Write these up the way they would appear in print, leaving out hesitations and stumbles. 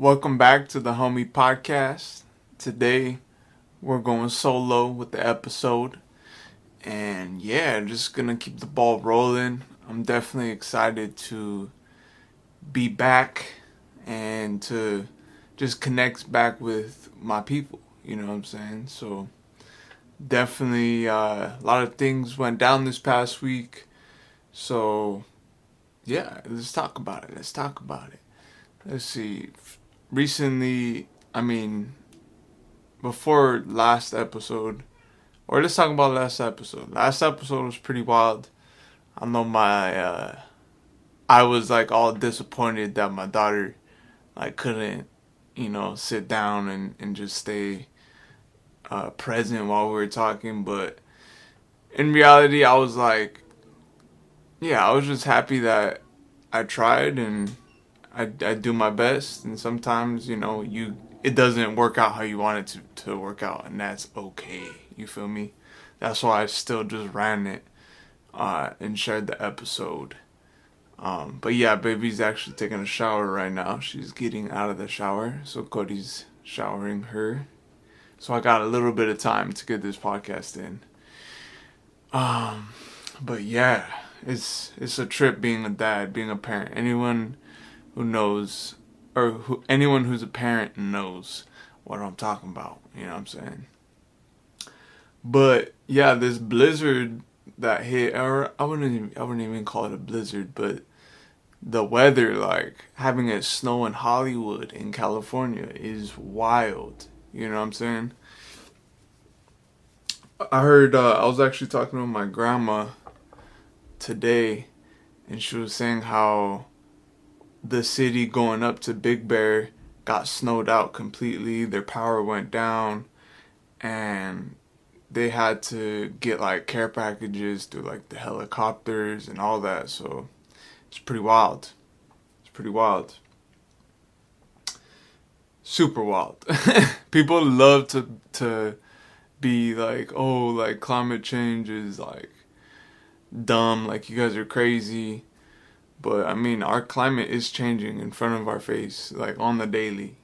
Welcome back to the Hawmie Podcast. Today we're going solo with the episode. And yeah, just gonna keep the ball rolling. I'm definitely excited to be back and to just connect back with my people. You know what I'm saying? So definitely a lot of things went down this past week. So yeah, let's talk about it. Let's see. Recently, before last episode, or let's talk about last episode. Last episode was pretty wild. I know I was like all disappointed that my daughter like couldn't, sit down and just stay present while we were talking. But in reality, I was like, yeah, I was just happy that I tried and I do my best. And sometimes, it doesn't work out how you want it to work out, and that's okay. You feel me? That's why I still just ran it and shared the episode. But yeah, baby's actually taking a shower right now. She's getting out of the shower, so Cody's showering her. So I got a little bit of time to get this podcast in. But yeah, it's a trip being a dad, being a parent. Anyone who knows, anyone who's a parent knows what I'm talking about. You know what I'm saying? But yeah, this blizzard that hit, or I wouldn't even call it a blizzard, but the weather, like having it snow in Hollywood in California, is wild. You know what I'm saying? I heard I was actually talking to my grandma today, and she was saying how the city going up to Big Bear got snowed out completely. Their power went down, and they had to get like care packages through like the helicopters and all that. So it's pretty wild. It's pretty wild. Super wild. People love to be like, oh, like climate change is like dumb, like you guys are crazy. But I mean, our climate is changing in front of our face, like on the daily,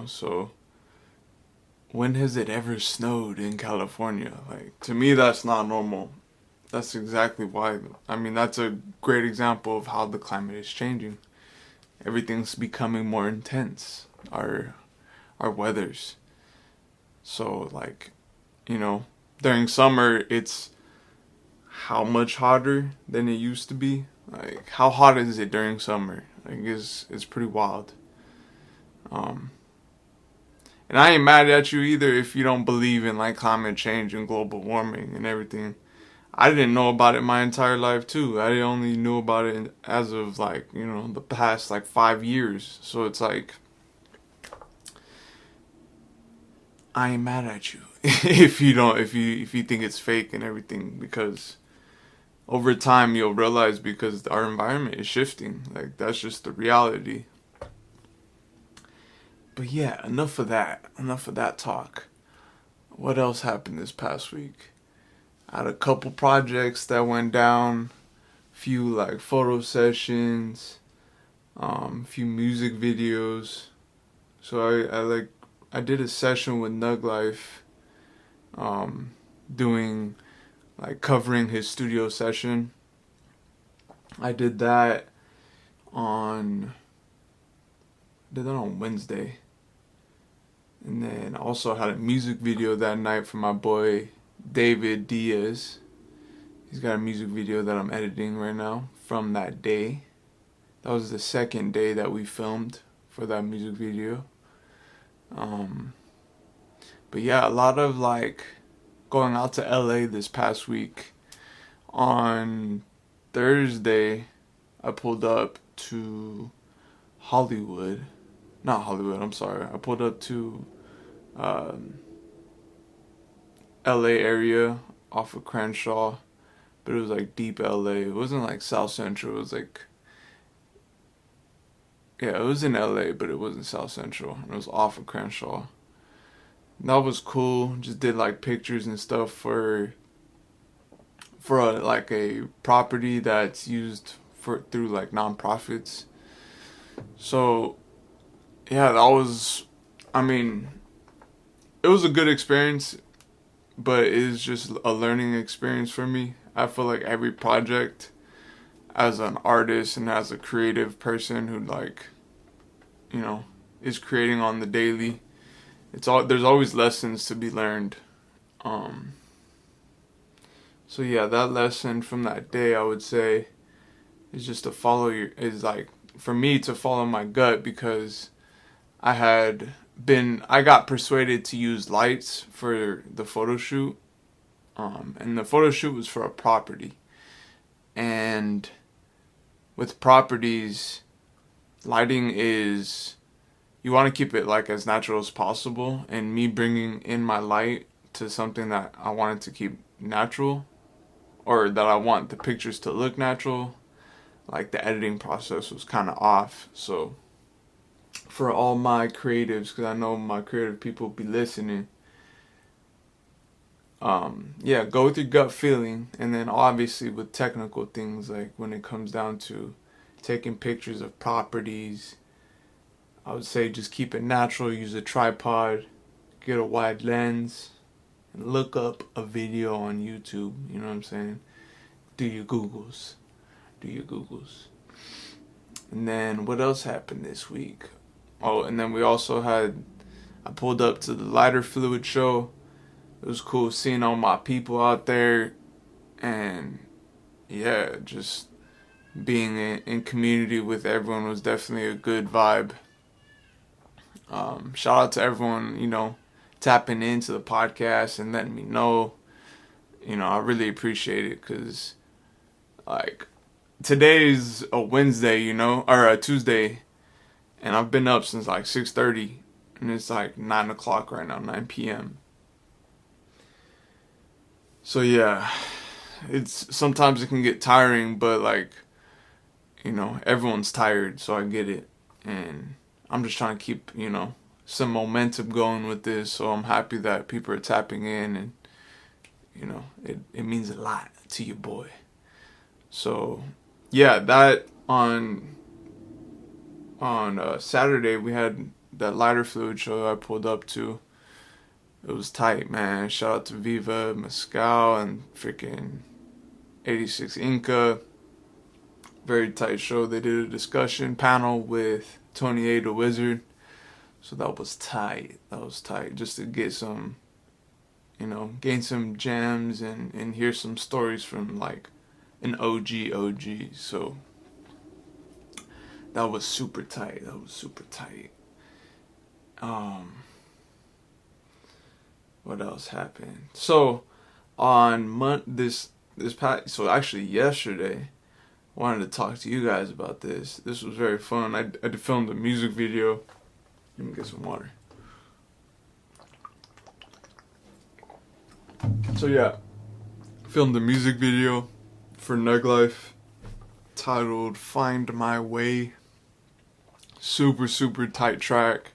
So when has it ever snowed in California? Like, to me, that's not normal. That's exactly why. I mean, that's a great example of how the climate is changing. Everything's becoming more intense. Our weathers. So, like, you know, during summer, it's how much hotter than it used to be. Like, how hot is it during summer? Like, it's pretty wild. Um, and I ain't mad at you either if you don't believe in like climate change and global warming and everything. I didn't know about it my entire life too. I only knew about it as of like, the past like 5 years. So it's like, I ain't mad at you if you think it's fake and everything, because over time you'll realize, because our environment is shifting. Like, that's just the reality. But yeah, enough of that. Enough of that talk. What else happened this past week? I had a couple projects that went down, few like photo sessions, few music videos. So I did a session with Nug Life, doing like covering his studio session. I on did that on Wednesday. And then also had a music video that night for my boy David Diaz. He's got a music video that I'm editing right now from that day. That was the second day that we filmed for that music video. But yeah, a lot of like going out to LA this past week. On Thursday, I pulled up to Hollywood. Not Hollywood, I'm sorry. I pulled up to LA area off of Crenshaw, but it was like deep LA. It wasn't like South Central. It was like, yeah, it was in LA, but it wasn't South Central. It was off of Crenshaw. And that was cool. Just did like pictures and stuff for like a property that's used for through like nonprofits. So yeah, that was, I mean, it was a good experience, but it is just a learning experience for me. I feel like every project, as an artist and as a creative person who like, you know, is creating on the daily, there's always lessons to be learned. Um, so yeah, that lesson from that day, I would say, is just to is like, for me to follow my gut, because I got persuaded to use lights for the photo shoot. And the photo shoot was for a property. And with properties, lighting is, you want to keep it like as natural as possible. And me bringing in my light to something that I wanted to keep natural, or that I want the pictures to look natural, like the editing process was kind of off. So for all my creatives, because I know my creative people be listening, yeah, go with your gut feeling. And then obviously with technical things, like when it comes down to taking pictures of properties, I would say just keep it natural. Use a tripod, get a wide lens, and look up a video on YouTube. You know what I'm saying? Do your Googles. Do your Googles. And then what else happened this week? Oh, and then I pulled up to the lighter fluid show. It was cool seeing all my people out there, and yeah, just being in community with everyone was definitely a good vibe. Shout out to everyone, tapping into the podcast and letting me know. I really appreciate it, because like, today's a Wednesday, or a Tuesday, and I've been up since like 6:30, and it's like 9 o'clock right now, 9 p.m. So yeah, sometimes it can get tiring, but like, everyone's tired, so I get it. And I'm just trying to keep, some momentum going with this, so I'm happy that people are tapping in, and, it means a lot to your boy. So yeah, that on Saturday we had that lighter fluid show I pulled up to. It was tight, man. Shout out to Viva, Mescal, and freaking 86 Inca. Very tight show. They did a discussion panel with Tony A the Wizard. So that was tight. That was tight. Just to get some, gain some gems and hear some stories from like an OG. So that was super tight. What else happened? So on this past, so actually yesterday, I wanted to talk to you guys about this. This was very fun. I filmed a music video. Let me get some water. So yeah, filmed a music video for Nug Life titled "Find My Way." Super tight track.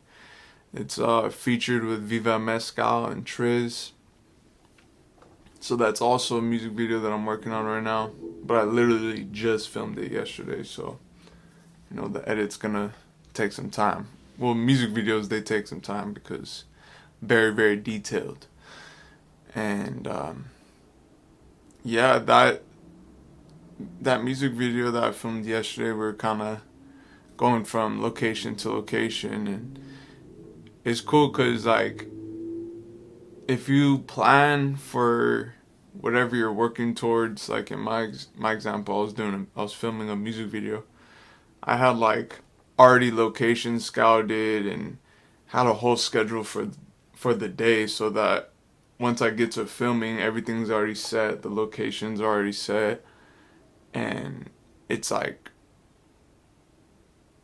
It's featured with Viva Mescal and Triz. So that's also a music video that I'm working on right now. But I literally just filmed it yesterday, so the edit's gonna take some time. Well, music videos, they take some time because very detailed. And yeah, that music video that I filmed yesterday, we're kind of going from location to location, and it's cool because like, if you plan for whatever you're working towards, like in my example, I was filming a music video. I had like already locations scouted and had a whole schedule for the day, so that once I get to filming, everything's already set, the locations are already set, and it's like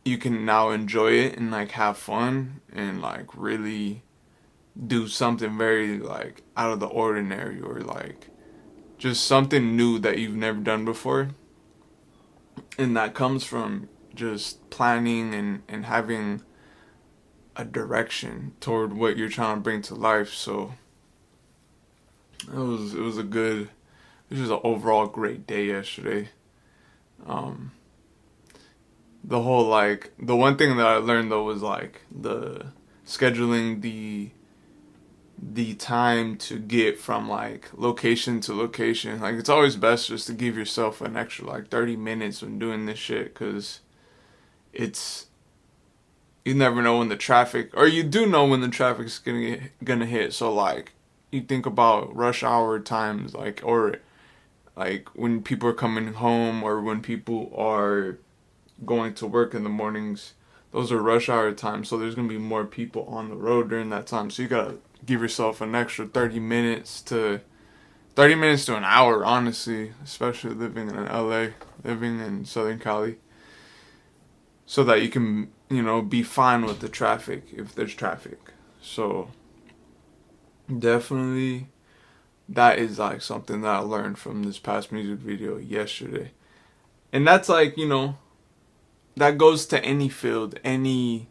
you can now enjoy it and like have fun and like really do something very like out of the ordinary, or like just something new that you've never done before. And that comes from just planning and having a direction toward what you're trying to bring to life. So it was an overall great day yesterday. the whole like the one thing that I learned though was like the scheduling the time to get from like location to location. Like it's always best just to give yourself an extra like 30 minutes when doing this shit, cuz it's you never know when the traffic, or you do know when the traffic's gonna hit. So like you think about rush hour times, like, or like when people are coming home or when people are going to work in the mornings. Those are rush hour times, so there's gonna be more people on the road during that time. So you gotta give yourself an extra 30 minutes to an hour, honestly, especially living in LA, living in Southern Cali, so that you can, be fine with the traffic if there's traffic. So definitely that is like something that I learned from this past music video yesterday. And that's like, that goes to any field, anything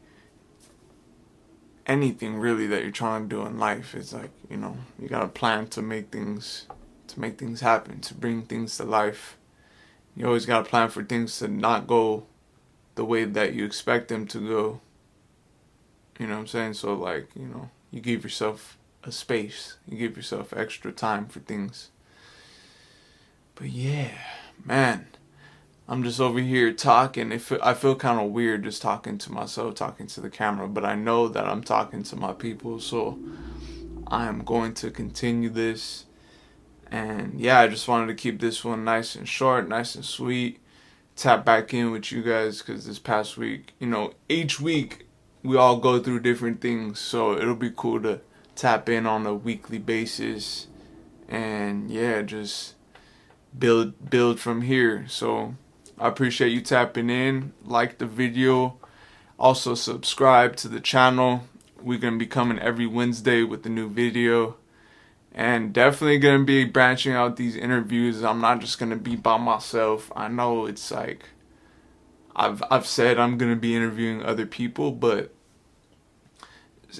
really that you're trying to do in life. It's like, you got to plan to make things happen, to bring things to life. You always got to plan for things to not go the way that you expect them to go. You know what I'm saying? So like, you give yourself a space. You give yourself extra time for things. But yeah, man, I'm just over here talking. I feel kind of weird just talking to myself, talking to the camera, but I know that I'm talking to my people, so I am going to continue this. And yeah, I just wanted to keep this one nice and short, nice and sweet. Tap back in with you guys, because this past week, each week we all go through different things, so it'll be cool to tap in on a weekly basis and yeah, just build from here. So I appreciate you tapping in. Like the video, also subscribe to the channel. We're gonna be coming every Wednesday with a new video, and definitely gonna be branching out these interviews. I'm not just gonna be by myself. I know it's like I've said I'm gonna be interviewing other people, but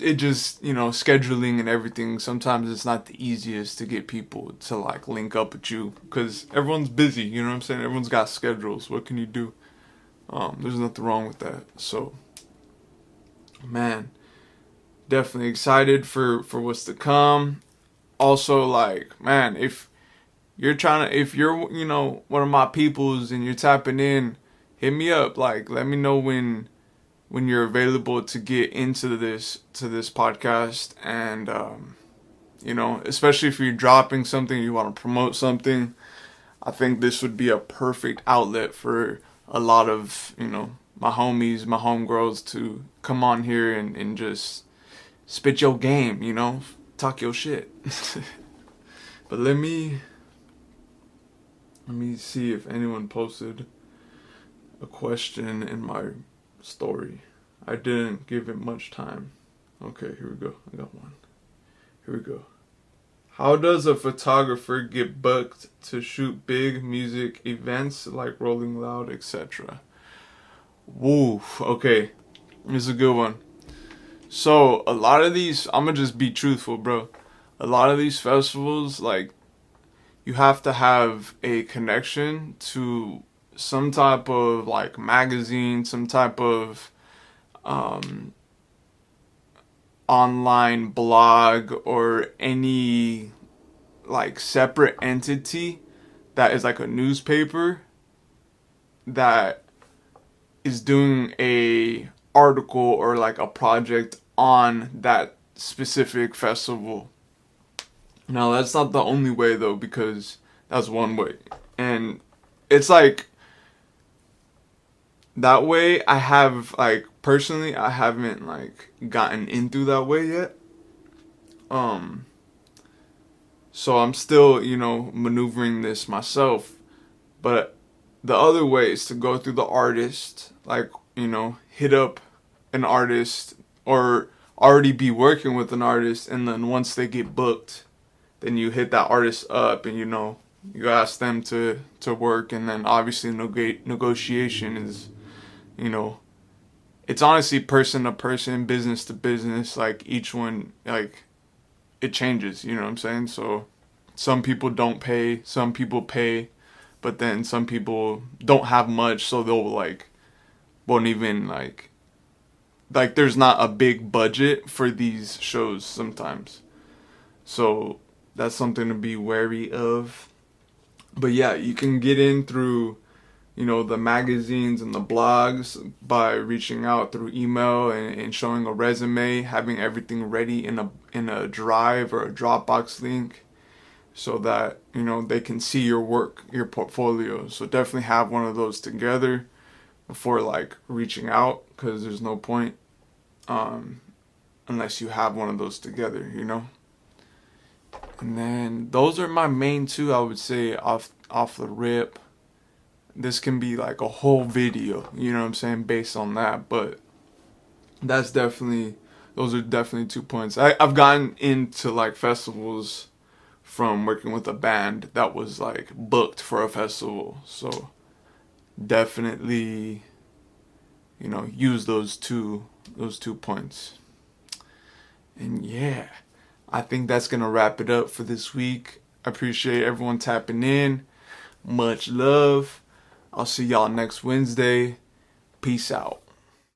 it just, scheduling and everything, sometimes it's not the easiest to get people to like link up with you, because everyone's busy. You know what I'm saying? Everyone's got schedules. What can you do? There's nothing wrong with that. So man, definitely excited for what's to come. Also, like, man, if you're one of my peoples and you're tapping in, hit me up. Like, let me know when you're available to get into this podcast. And especially if you're dropping something, you want to promote something, I think this would be a perfect outlet for a lot of my homies, my homegirls, to come on here and just spit your game, talk your shit. But let me see if anyone posted a question in my story. I didn't give it much time. Okay, here we go. I got one. Here we go. How does a photographer get booked to shoot big music events like Rolling Loud, etc.? Woo. Okay, this is a good one. So a lot of these, I'm gonna just be truthful, bro. A lot of these festivals, like, you have to have a connection to some type of like magazine, some type of online blog, or any like separate entity that is like a newspaper that is doing a article or like a project on that specific festival. Now that's not the only way though, because that's one way. And it's like, that way I have like, personally, I haven't like gotten in through that way yet. So I'm still, maneuvering this myself. But the other way is to go through the artist, like, hit up an artist or already be working with an artist, and then once they get booked, then you hit that artist up and you ask them to work, and then obviously negotiation is, it's honestly person to person, business to business. Like, each one, like, it changes, you know what I'm saying? So some people don't pay, some people pay, but then some people don't have much, so they'll like won't even like there's not a big budget for these shows sometimes. So that's something to be wary of. But yeah, you can get in through, the magazines and the blogs by reaching out through email and showing a resume, having everything ready in a drive or a Dropbox link so that, they can see your work, your portfolio. So definitely have one of those together before like reaching out, because there's no point unless you have one of those together, And then those are my main two, I would say, off the rip. This can be like a whole video, you know what I'm saying, based on that. But those are definitely 2 points. I've gotten into like festivals from working with a band that was like booked for a festival. So definitely, use those two points. And yeah, I think that's going to wrap it up for this week. I appreciate everyone tapping in. Much love. I'll see y'all next Wednesday. Peace out.